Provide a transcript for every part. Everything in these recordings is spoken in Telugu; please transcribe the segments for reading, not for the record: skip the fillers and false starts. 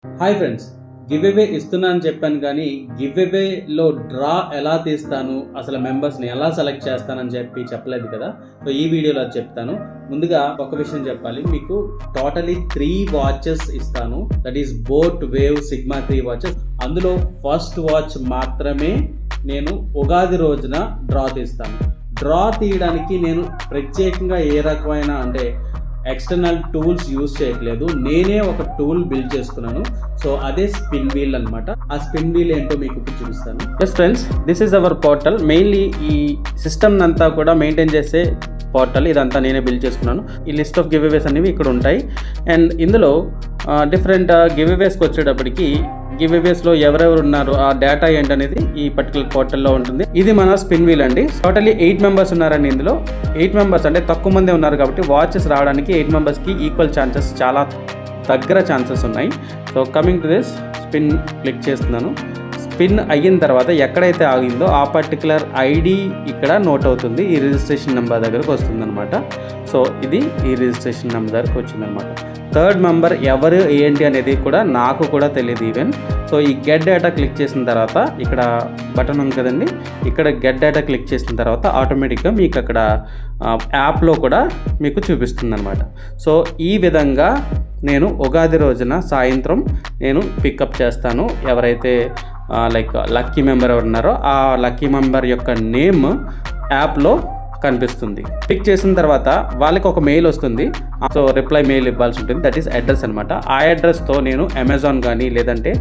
హాయ్ ఫ్రెండ్స్, గివ్ అవే ఇస్తున్నానని చెప్పాను కానీ గివ్ అవేలో డ్రా ఎలా తీస్తాను, అసలు మెంబర్స్ని ఎలా సెలెక్ట్ చేస్తానని చెప్పలేదు కదా. సో ఈ వీడియోలో అది చెప్తాను. ముందుగా ఒక విషయం చెప్పాలి, మీకు టోటలీ 3 వాచెస్ ఇస్తాను. That is boat wave sigma 3 watches. అందులో ఫస్ట్ వాచ్ మాత్రమే నేను ఉగాది రోజున డ్రా తీస్తాను. డ్రా తీయడానికి నేను ప్రత్యేకంగా ఏ రకమైన ఎక్స్టర్నల్ టూల్స్ యూజ్ చేయట్లేదు. నేనే ఒక టూల్ బిల్డ్ చేసుకున్నాను. సో అదే స్పిన్ వీల్ అనమాట. ఆ స్పిన్ వీల్ ఏంటో మీకు ఇప్పుడు చూపిస్తాను. Yes friends, this is our portal. Mainly ఈ సిస్టమ్ అంతా కూడా మెయింటైన్ చేసే పోర్టల్ ఇదంతా నేనే బిల్డ్ చేసుకున్నాను. ఈ లిస్ట్ ఆఫ్ గివ్ అవేస్ అనేవి ఇక్కడ ఉంటాయి. అండ్ ఇందులో డిఫరెంట్ గివ్ అవేస్కి వచ్చేటప్పటికి గివ్ అవేస్లో ఎవరెవరు ఉన్నారు, ఆ డేటా ఏంటనేది ఈ పర్టికులర్ పోర్టల్లో ఉంటుంది. ఇది మన స్పిన్ వీల్ అండి. టోటలీ 8 మెంబర్స్ ఉన్నారండి. ఇందులో 8 మెంబర్స్ అంటే తక్కువ మంది ఉన్నారు కాబట్టి వాచెస్ రావడానికి 8 మెంబర్స్కి ఈక్వల్ ఛాన్సెస్, చాలా దగ్గర ఛాన్సెస్ ఉన్నాయి. So coming to this, spin click చేస్తున్నాను. స్పిన్ అయిన తర్వాత ఎక్కడైతే ఆగిందో ఆ పర్టికులర్ ఐడి ఇక్కడ నోట్ అవుతుంది. ఈ రిజిస్ట్రేషన్ నెంబర్ దగ్గరకు వస్తుంది అనమాట. సో ఇది ఈ రిజిస్ట్రేషన్ నెంబర్ దగ్గరకు వచ్చిందనమాట. థర్డ్ మెంబర్ ఎవరు ఏంటి అనేది కూడా నాకు కూడా తెలియదు ఈవెన్. సో ఈ గెట్ డేటా క్లిక్ చేసిన తర్వాత ఇక్కడ బటన్ ఉంది కదండి, ఇక్కడ గెట్ డేటా క్లిక్ చేసిన తర్వాత ఆటోమేటిక్గా మీకు అక్కడ యాప్లో కూడా మీకు చూపిస్తుంది అనమాట. సో ఈ విధంగా నేను ఉగాది రోజున సాయంత్రం నేను పికప్ చేస్తాను. ఎవరైతే లైక్ లక్కీ మెంబర్ ఎవరు ఉన్నారో ఆ లక్కీ మెంబర్ యొక్క నేమ్ యాప్లో కనిపిస్తుంది. క్లిక్ చేసిన తర్వాత వాళ్ళకి ఒక మెయిల్ వస్తుంది. సో రిప్లై మెయిల్ ఇవ్వాల్సి ఉంటుంది. దట్ ఈస్ అడ్రస్ అనమాట. ఆ అడ్రస్తో నేను అమెజాన్ కానీ లేదంటే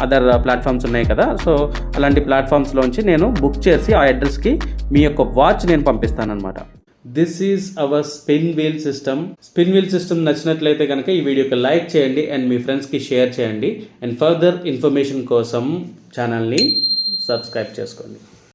అదర్ ప్లాట్ఫామ్స్ ఉన్నాయి కదా, సో అలాంటి ప్లాట్ఫామ్స్లోంచి నేను బుక్ చేసి ఆ అడ్రస్కి మీ యొక్క వాచ్ నేను పంపిస్తాను అనమాట. This is our spin wheel system. Spin wheel system నచ్చినట్లయితే కనుక ఈ వీడియోకి లైక్ చేయండి అండ్ మీ ఫ్రెండ్స్కి షేర్ చేయండి. అండ్ ఫర్దర్ ఇన్ఫర్మేషన్ కోసం ఛానల్ని సబ్స్క్రైబ్ చేసుకోండి.